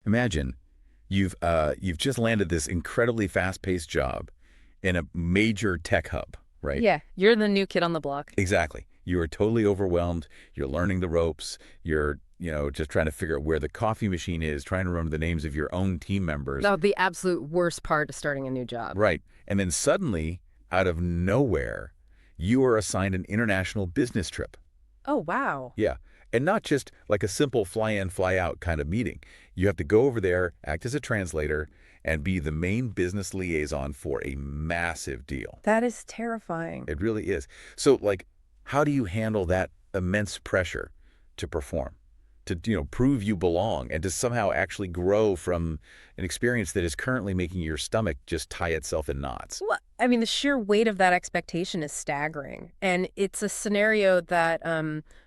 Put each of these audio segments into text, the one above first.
Imagine you've just landed this incredibly fast-paced job in a major tech hub, right? Yeah, you're the new kid on the block. Exactly. You are totally overwhelmed. You're learning the ropes. You're, just trying to figure out where the coffee machine is, trying to remember the names of your own team members. No, the absolute worst part of starting a new job. Right. And then suddenly, out of nowhere, you are assigned an international business trip. Oh, wow. Yeah. And not just like a simple fly-in, fly-out kind of meeting. You have to go over there, act as a translator, and be the main business liaison for a massive deal. That is terrifying. It really is. So, how do you handle that immense pressure to perform, to, prove you belong, and to somehow actually grow from an experience that is currently making your stomach just tie itself in knots? Well, I mean, the sheer weight of that expectation is staggering. And it's a scenario that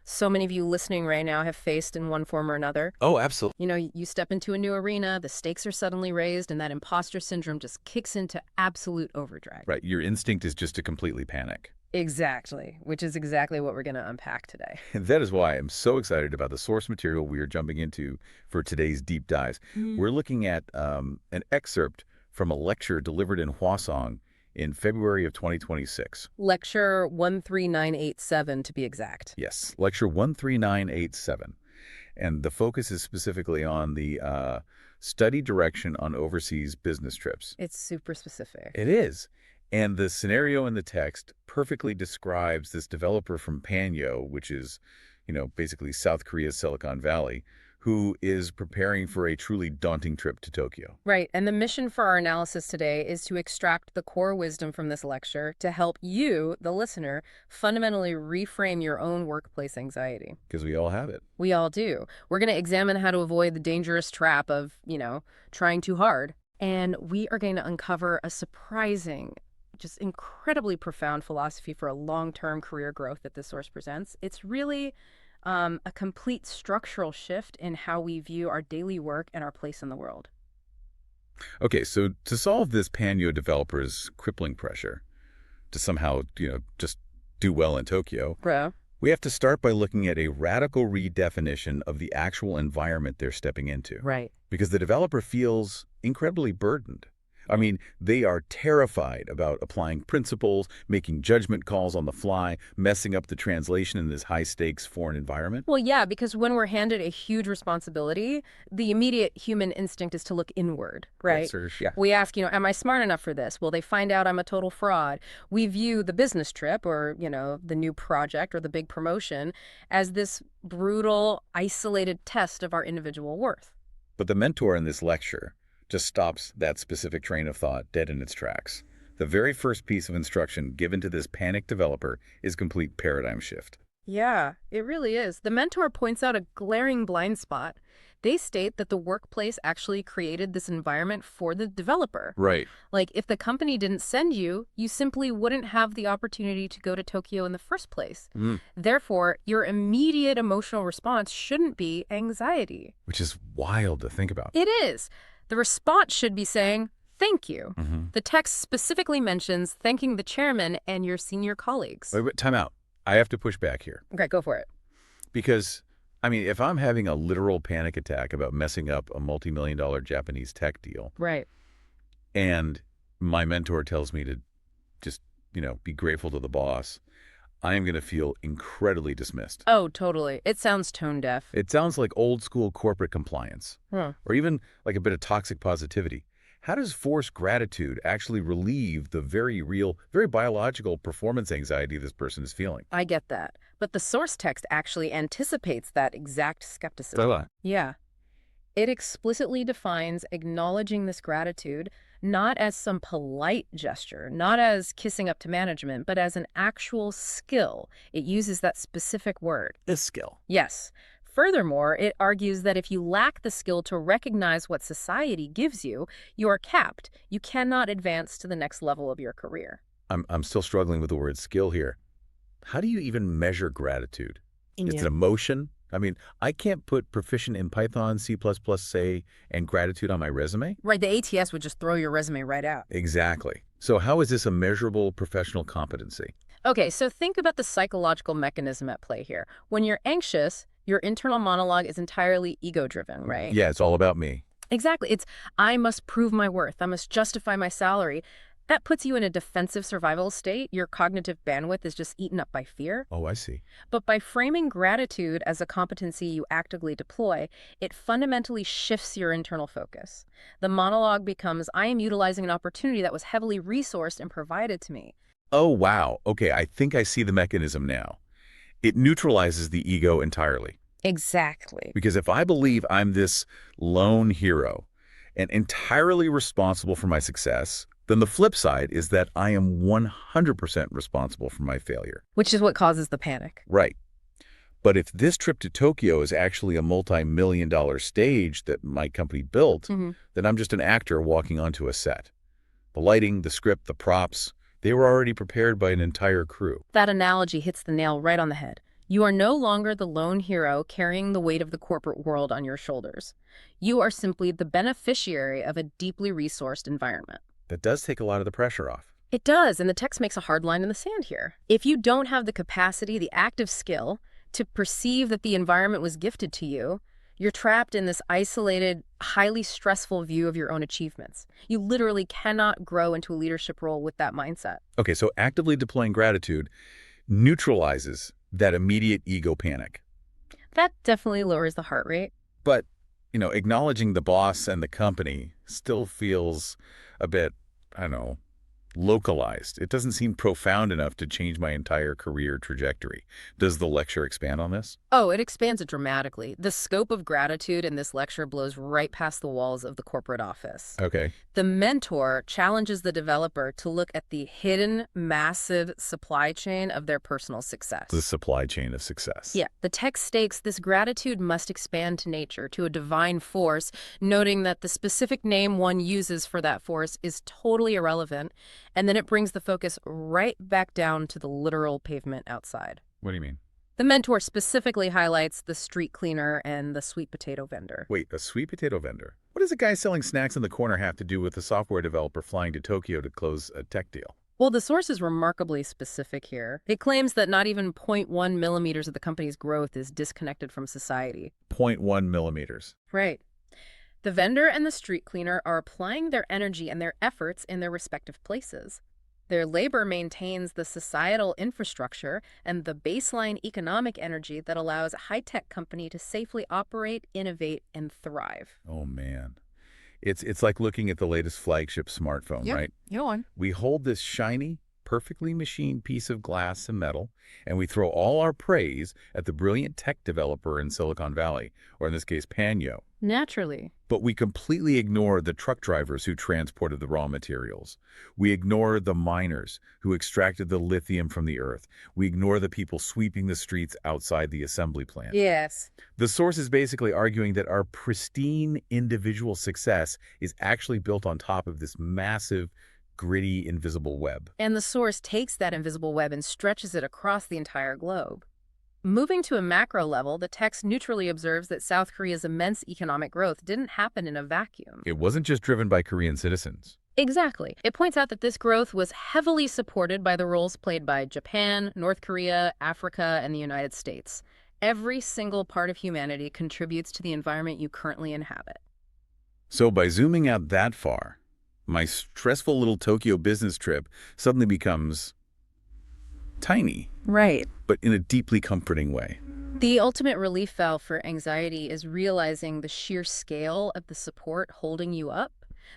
so many of you listening right now have faced in one form or another. Oh, absolutely. You step into a new arena, the stakes are suddenly raised, and that imposter syndrome just kicks into absolute overdrive. Right. Your instinct is just to completely panic. Exactly, which is exactly what we're going to unpack today. And that is why I'm so excited about the source material we are jumping into for today's deep dives. We're looking at an excerpt from a lecture delivered in Hwasong in February of 2026. Lecture 13987 to be exact. Yes, lecture 13987. And the focus is specifically on the study direction on overseas business trips. It's super specific. It is. And the scenario in the text perfectly describes this developer from Panyo, which is, basically South Korea's Silicon Valley, who is preparing for a truly daunting trip to Tokyo. Right. And the mission for our analysis today is to extract the core wisdom from this lecture to help you, the listener, fundamentally reframe your own workplace anxiety. Because we all have it. We all do. We're going to examine how to avoid the dangerous trap of, trying too hard. And we are going to uncover a surprising, just incredibly profound philosophy for a long-term career growth that this source presents. It's really a complete structural shift in how we view our daily work and our place in the world. Okay, so to solve this Panyo developer's crippling pressure to somehow, just do well in Tokyo, we have to start by looking at a radical redefinition of the actual environment they're stepping into. Right. Because the developer feels incredibly burdened. I mean, they are terrified about applying principles, making judgment calls on the fly, messing up the translation in this high-stakes foreign environment. Well, yeah, because when we're handed a huge responsibility, the immediate human instinct is to look inward, right? Yeah. We ask, am I smart enough for this? Will they find out I'm a total fraud? We view the business trip or, the new project or the big promotion as this brutal, isolated test of our individual worth. But the mentor in this lecture just stops that specific train of thought dead in its tracks. The very first piece of instruction given to this panicked developer is complete paradigm shift. Yeah, it really is. The mentor points out a glaring blind spot. They state that the workplace actually created this environment for the developer. Right. Like, if the company didn't send you, you simply wouldn't have the opportunity to go to Tokyo in the first place. Therefore, your immediate emotional response shouldn't be anxiety. Which is wild to think about. It is. The response should be saying, thank you. The text specifically mentions thanking the chairman and your senior colleagues. Wait, time out. I have to push back here. Okay, go for it. Because, if I'm having a literal panic attack about messing up a multi-million-dollar Japanese tech deal, right, and my mentor tells me to just, be grateful to the boss, I am going to feel incredibly dismissed. Oh, totally. It sounds tone deaf. It sounds like old school corporate compliance, or even like a bit of toxic positivity. How does forced gratitude actually relieve the very real, very biological performance anxiety this person is feeling? I get that. But the source text actually anticipates that exact skepticism. Yeah. It explicitly defines acknowledging this gratitude not as some polite gesture, not as kissing up to management, but as an actual skill. It uses that specific word. This skill. Yes. Furthermore, it argues that if you lack the skill to recognize what society gives you, you are capped. You cannot advance to the next level of your career. I'm still struggling with the word skill here. How do you even measure gratitude? It's an emotion? I can't put proficient in Python, C++, say, and gratitude on my resume? Right, the ATS would just throw your resume right out. Exactly. So how is this a measurable professional competency? Okay, so think about the psychological mechanism at play here. When you're anxious, your internal monologue is entirely ego-driven, right? Yeah, it's all about me. Exactly. It's, I must prove my worth. I must justify my salary. That puts you in a defensive survival state. Your cognitive bandwidth is just eaten up by fear. Oh, I see. But by framing gratitude as a competency you actively deploy, it fundamentally shifts your internal focus. The monologue becomes, I am utilizing an opportunity that was heavily resourced and provided to me. Oh, wow. Okay, I think I see the mechanism now. It neutralizes the ego entirely. Exactly. Because if I believe I'm this lone hero and entirely responsible for my success, then the flip side is that I am 100% responsible for my failure. Which is what causes the panic. Right. But if this trip to Tokyo is actually a multi-million-dollar stage that my company built, then I'm just an actor walking onto a set. The lighting, the script, the props, they were already prepared by an entire crew. That analogy hits the nail right on the head. You are no longer the lone hero carrying the weight of the corporate world on your shoulders. You are simply the beneficiary of a deeply resourced environment. That does take a lot of the pressure off. It does, and the text makes a hard line in the sand here. If you don't have the capacity, the active skill, to perceive that the environment was gifted to you, you're trapped in this isolated, highly stressful view of your own achievements. You literally cannot grow into a leadership role with that mindset. Okay, so actively deploying gratitude neutralizes that immediate ego panic. That definitely lowers the heart rate. But, acknowledging the boss and the company still feels a bit, I don't know, localized. It doesn't seem profound enough to change my entire career trajectory. Does the lecture expand on this? Oh, it expands it dramatically. The scope of gratitude in this lecture blows right past the walls of the corporate office. Okay. The mentor challenges the developer to look at the hidden, massive supply chain of their personal success. The supply chain of success. Yeah. The text stakes this gratitude must expand to nature, to a divine force, noting that the specific name one uses for that force is totally irrelevant. And then it brings the focus right back down to the literal pavement outside. What do you mean? The mentor specifically highlights the street cleaner and the sweet potato vendor. Wait, a sweet potato vendor? What does a guy selling snacks in the corner have to do with a software developer flying to Tokyo to close a tech deal? Well, the source is remarkably specific here. It claims that not even 0.1 millimeters of the company's growth is disconnected from society. 0.1 millimeters. Right. The vendor and the street cleaner are applying their energy and their efforts in their respective places. Their labor maintains the societal infrastructure and the baseline economic energy that allows a high-tech company to safely operate, innovate, and thrive. Oh, man. It's like looking at the latest flagship smartphone, right? Go on. We hold this shiny, perfectly machined piece of glass and metal, and we throw all our praise at the brilliant tech developer in Silicon Valley, or in this case, Panyo. Naturally. But we completely ignore the truck drivers who transported the raw materials. We ignore the miners who extracted the lithium from the earth. We ignore the people sweeping the streets outside the assembly plant. Yes. The source is basically arguing that our pristine individual success is actually built on top of this massive, gritty, invisible web. And the source takes that invisible web and stretches it across the entire globe. Moving to a macro level, the text neutrally observes that South Korea's immense economic growth didn't happen in a vacuum. It wasn't just driven by Korean citizens. Exactly. It points out that this growth was heavily supported by the roles played by Japan, North Korea, Africa, and the United States. Every single part of humanity contributes to the environment you currently inhabit. So by zooming out that far, my stressful little Tokyo business trip suddenly becomes tiny. Right. But in a deeply comforting way. The ultimate relief valve for anxiety is realizing the sheer scale of the support holding you up.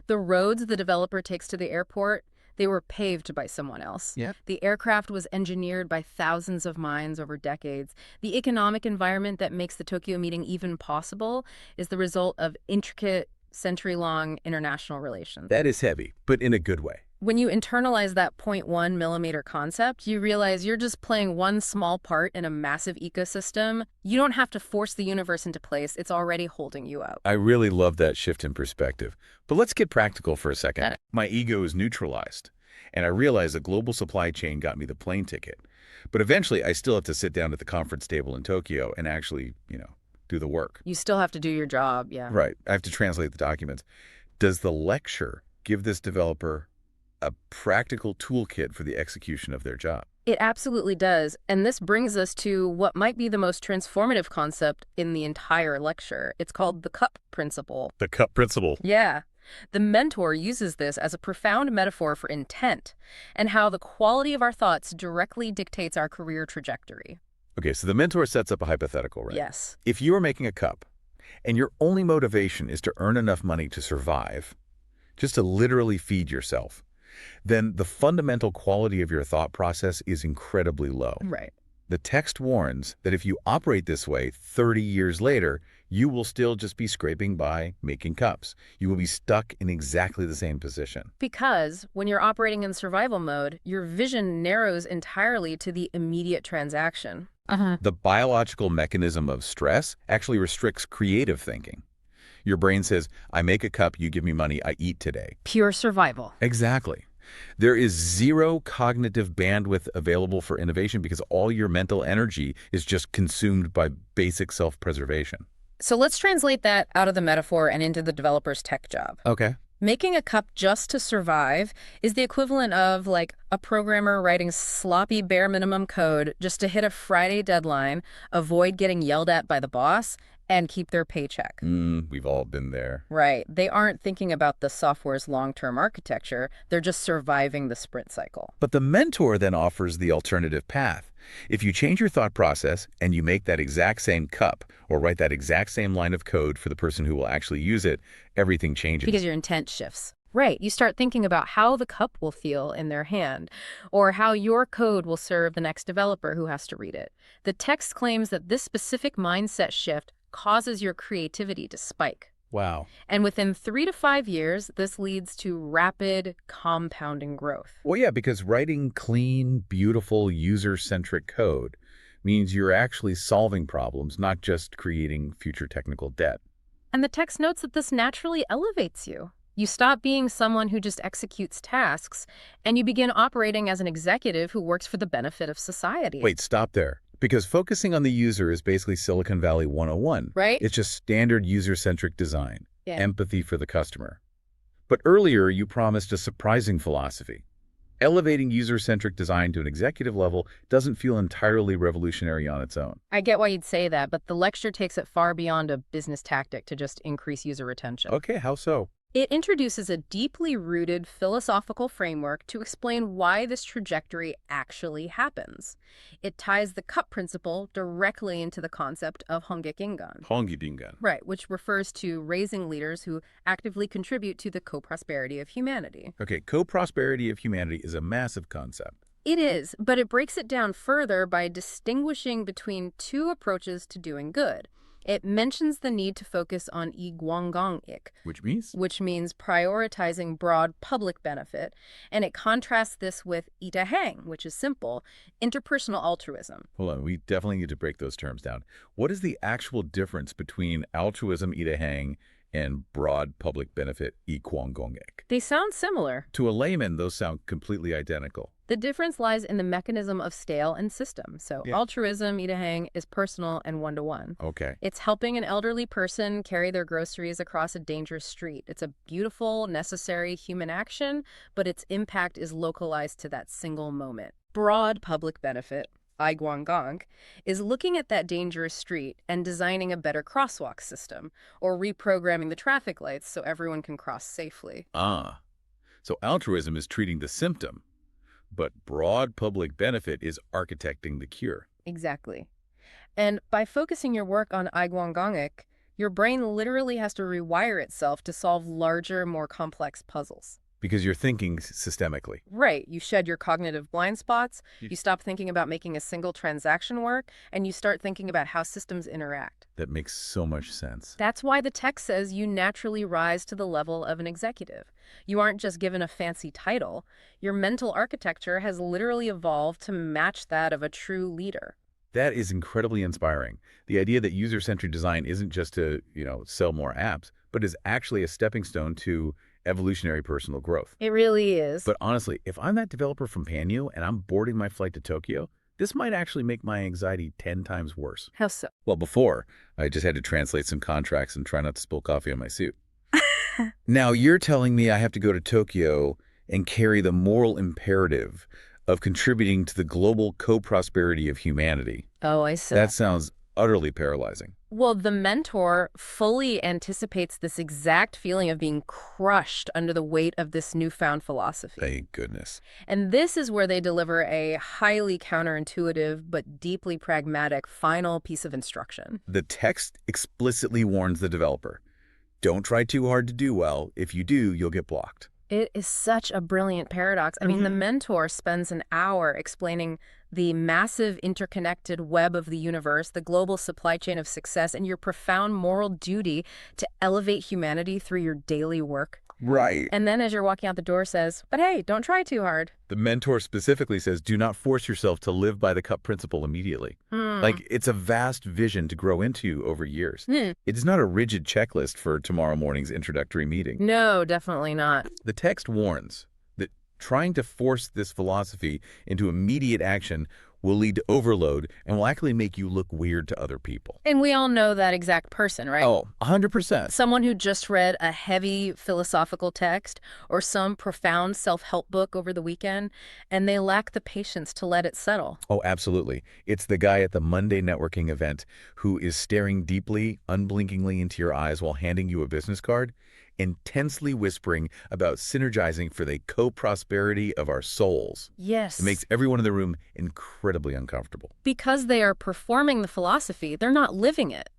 The roads the developer takes to the airport, they were paved by someone else. Yeah. The aircraft was engineered by thousands of minds over decades. The economic environment that makes the Tokyo meeting even possible is the result of intricate, century-long international relations. That is heavy, but in a good way. When you internalize that 0.1 millimeter concept, you realize you're just playing one small part in a massive ecosystem. You don't have to force the universe into place. It's already holding you up. I really love that shift in perspective. But let's get practical for a second. My ego is neutralized, and I realize the global supply chain got me the plane ticket. But eventually, I still have to sit down at the conference table in Tokyo and actually, do the work. You still have to do your job, yeah. Right. I have to translate the documents. Does the lecture give this developer a practical toolkit for the execution of their job. It absolutely does. And this brings us to what might be the most transformative concept in the entire lecture. It's called the cup principle. The cup principle. Yeah. The mentor uses this as a profound metaphor for intent and how the quality of our thoughts directly dictates our career trajectory. Okay, so the mentor sets up a hypothetical, right? Yes. If you are making a cup and your only motivation is to earn enough money to survive, just to literally feed yourself, then the fundamental quality of your thought process is incredibly low. Right. The text warns that if you operate this way 30 years later, you will still just be scraping by making cups. You will be stuck in exactly the same position. Because when you're operating in survival mode, your vision narrows entirely to the immediate transaction. The biological mechanism of stress actually restricts creative thinking. Your brain says, I make a cup, you give me money, I eat today. Pure survival. Exactly. There is zero cognitive bandwidth available for innovation because all your mental energy is just consumed by basic self-preservation. So let's translate that out of the metaphor and into the developer's tech job. Okay. Making a cup just to survive is the equivalent of like a programmer writing sloppy bare minimum code just to hit a Friday deadline, avoid getting yelled at by the boss, and keep their paycheck. We've all been there. Right. They aren't thinking about the software's long-term architecture. They're just surviving the sprint cycle. But the mentor then offers the alternative path. If you change your thought process and you make that exact same cup or write that exact same line of code for the person who will actually use it, everything changes. Because your intent shifts. Right. You start thinking about how the cup will feel in their hand or how your code will serve the next developer who has to read it. The text claims that this specific mindset shift causes your creativity to spike. Wow. And within 3 to 5 years, this leads to rapid compounding growth. Well, yeah, because writing clean, beautiful, user-centric code means you're actually solving problems, not just creating future technical debt. And the text notes that this naturally elevates you. You stop being someone who just executes tasks, and you begin operating as an executive who works for the benefit of society. Wait, stop there. Because focusing on the user is basically Silicon Valley 101. Right? It's just standard user-centric design, Yeah. empathy for the customer. But earlier, you promised a surprising philosophy. Elevating user-centric design to an executive level doesn't feel entirely revolutionary on its own. I get why you'd say that, but the lecture takes it far beyond a business tactic to just increase user retention. Okay, how so? It introduces a deeply rooted philosophical framework to explain why this trajectory actually happens. It ties the cup principle directly into the concept of Hongekingan. Hongekingan. Right, which refers to raising leaders who actively contribute to the co-prosperity of humanity. Okay, co-prosperity of humanity is a massive concept. It is, but it breaks it down further by distinguishing between two approaches to doing good. It mentions the need to focus on Igwangang-ik, Which means? which means prioritizing broad public benefit, and it contrasts this with Itahang, which is simple, interpersonal altruism. Hold on, we definitely need to break those terms down. What is the actual difference between altruism, Itahang, and broad public benefit, Ikwangongek? They sound similar. To a layman, those sound completely identical. The difference lies in the mechanism of scale and system. So Yeah. altruism, Itahang, is personal and one-to-one. Okay. It's helping an elderly person carry their groceries across a dangerous street. It's a beautiful, necessary human action, but its impact is localized to that single moment. Broad public benefit, Aiguangong, is looking at that dangerous street and designing a better crosswalk system or reprogramming the traffic lights so everyone can cross safely. Ah. So altruism is treating the symptom, but broad public benefit is architecting the cure. Exactly. And by focusing your work on Aiguangongik, your brain literally has to rewire itself to solve larger, more complex puzzles. Because you're thinking systemically. Right. You shed your cognitive blind spots, You- you stop thinking about making a single transaction work, and you start thinking about how systems interact. That makes so much sense. That's why the text says you naturally rise to the level of an executive. You aren't just given a fancy title. Your mental architecture has literally evolved to match that of a true leader. That is incredibly inspiring. The idea that user-centered design isn't just to, sell more apps, but is actually a stepping stone to evolutionary personal growth. It really is. But honestly, if I'm that developer from Panyu and I'm boarding my flight to Tokyo, this might actually make my anxiety 10 times worse. How so? Well, before, I just had to translate some contracts and try not to spill coffee on my suit. Now, you're telling me I have to go to Tokyo and carry the moral imperative of contributing to the global co-prosperity of humanity. Oh, I see. That sounds utterly paralyzing. Well, the mentor fully anticipates this exact feeling of being crushed under the weight of this newfound philosophy. Thank goodness. And this is where they deliver a highly counterintuitive but deeply pragmatic final piece of instruction. The text explicitly warns the developer, don't try too hard to do well. If you do, you'll get blocked. It is such a brilliant paradox. I mean, the mentor spends an hour explaining the massive interconnected web of the universe, the global supply chain of success, and your profound moral duty to elevate humanity through your daily work. Right. And then as you're walking out the door says, but hey, don't try too hard. The mentor specifically says, do not force yourself to live by the cup principle immediately. Like, it's a vast vision to grow into over years. It's not a rigid checklist for tomorrow morning's introductory meeting. No, definitely not. The text warns that trying to force this philosophy into immediate action will lead to overload and will actually make you look weird to other people. And we all know that exact person, right? Oh, 100%. Someone who just read a heavy philosophical text or some profound self-help book over the weekend, and they lack the patience to let it settle. Oh, absolutely. It's the guy at the Monday networking event who is staring deeply, unblinkingly into your eyes while handing you a business card, intensely whispering about synergizing for the co-prosperity of our souls. Yes. It makes everyone in the room incredibly uncomfortable. Because they are performing the philosophy, they're not living it.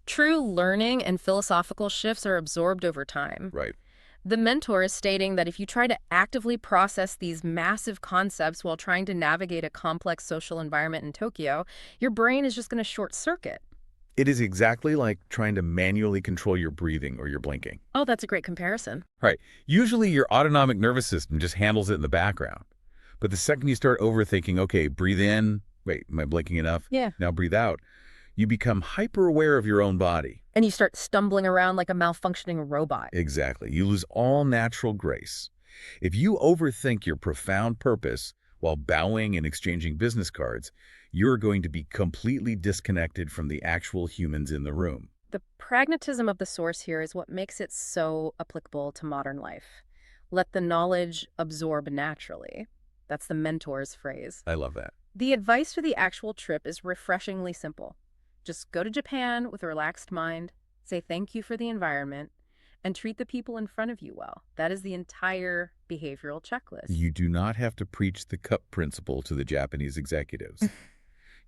True learning and philosophical shifts are absorbed over time. Right. The mentor is stating that if you try to actively process these massive concepts while trying to navigate a complex social environment in Tokyo, your brain is just going to short circuit. It is exactly like trying to manually control your breathing or your blinking. Oh, that's a great comparison. Right. Usually your autonomic nervous system just handles it in the background. But the second you start overthinking, okay, breathe in, wait, am I blinking enough? Yeah. Now breathe out. You become hyper aware of your own body. And you start stumbling around like a malfunctioning robot. Exactly. You lose all natural grace. If you overthink your profound purpose while bowing and exchanging business cards, you're going to be completely disconnected from the actual humans in the room. The pragmatism of the source here is what makes it so applicable to modern life. Let the knowledge absorb naturally. That's the mentor's phrase. I love that. The advice for the actual trip is refreshingly simple. Just go to Japan with a relaxed mind, say thank you for the environment, and treat the people in front of you well. That is the entire behavioral checklist. You do not have to preach the cup principle to the Japanese executives.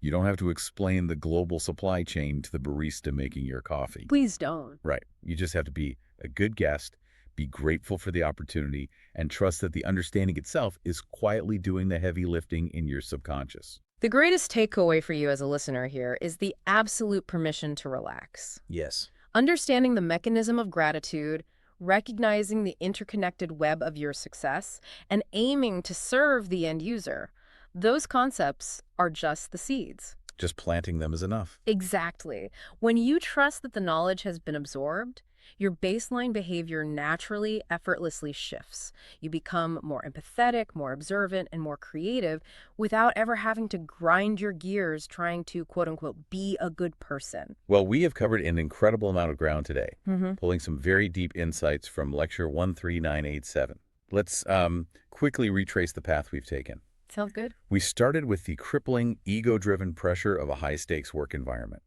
You don't have to explain the global supply chain to the barista making your coffee. Please don't. Right. You just have to be a good guest, be grateful for the opportunity, and trust that the understanding itself is quietly doing the heavy lifting in your subconscious. The greatest takeaway for you as a listener here is the absolute permission to relax. Yes. Understanding the mechanism of gratitude, recognizing the interconnected web of your success, and aiming to serve the end user. Those concepts are just the seeds. Just planting them is enough. Exactly. When you trust that the knowledge has been absorbed, your baseline behavior naturally, effortlessly shifts. You become more empathetic, more observant, and more creative without ever having to grind your gears trying to, quote unquote, be a good person. Well, we have covered an incredible amount of ground today, pulling some very deep insights from lecture 13987. Let's quickly retrace the path we've taken. Sounds good. We started with the crippling, ego-driven pressure of a high-stakes work environment.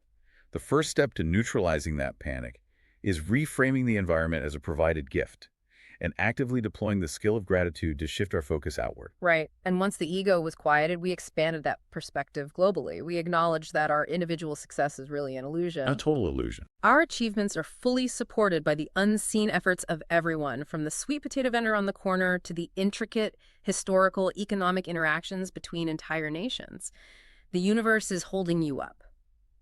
The first step to neutralizing that panic is reframing the environment as a provided gift and actively deploying the skill of gratitude to shift our focus outward. Right. And once the ego was quieted, we expanded that perspective globally. We acknowledged that our individual success is really an illusion. A total illusion. Our achievements are fully supported by the unseen efforts of everyone, from the sweet potato vendor on the corner to the intricate historical economic interactions between entire nations. The universe is holding you up.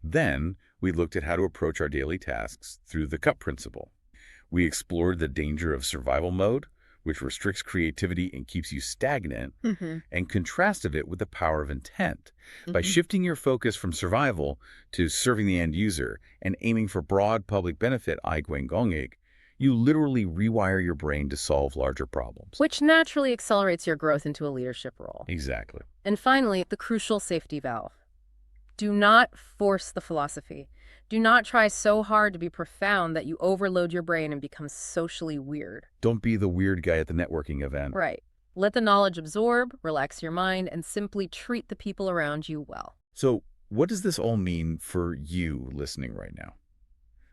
Then, we looked at how to approach our daily tasks through the cup principle. We explored the danger of survival mode, which restricts creativity and keeps you stagnant, and contrasted it with the power of intent. By shifting your focus from survival to serving the end user and aiming for broad public benefit, you literally rewire your brain to solve larger problems. Which naturally accelerates your growth into a leadership role. Exactly. And finally, the crucial safety valve. Do not force the philosophy. Do not try so hard to be profound that you overload your brain and become socially weird. Don't be the weird guy at the networking event. Right. Let the knowledge absorb, relax your mind, and simply treat the people around you well. So what does this all mean for you listening right now?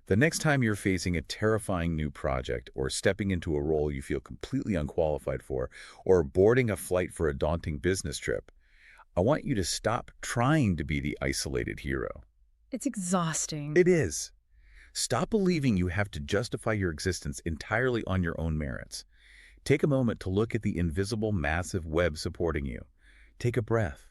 The next time you're facing a terrifying new project or stepping into a role you feel completely unqualified for or boarding a flight for a daunting business trip, I want you to stop trying to be the isolated hero. It's exhausting. It is. Stop believing you have to justify your existence entirely on your own merits. Take a moment to look at the invisible, massive web supporting you. Take a breath.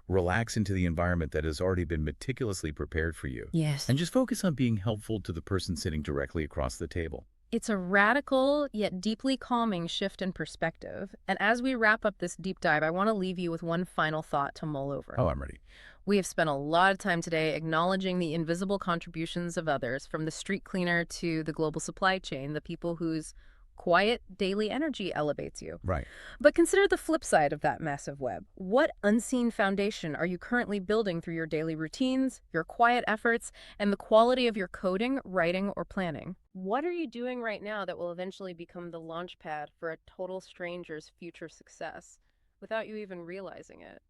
Relax into the environment that has already been meticulously prepared for you. Yes. And just focus on being helpful to the person sitting directly across the table. It's a radical yet deeply calming shift in perspective. And as we wrap up this deep dive, I want to leave you with one final thought to mull over. Oh, I'm ready. We have spent a lot of time today acknowledging the invisible contributions of others, from the street cleaner to the global supply chain, the people whose quiet daily energy elevates you. Right. But consider the flip side of that massive web. What unseen foundation are you currently building through your daily routines, your quiet efforts, and the quality of your coding, writing, or planning? What are you doing right now that will eventually become the launch pad for a total stranger's future success without you even realizing it?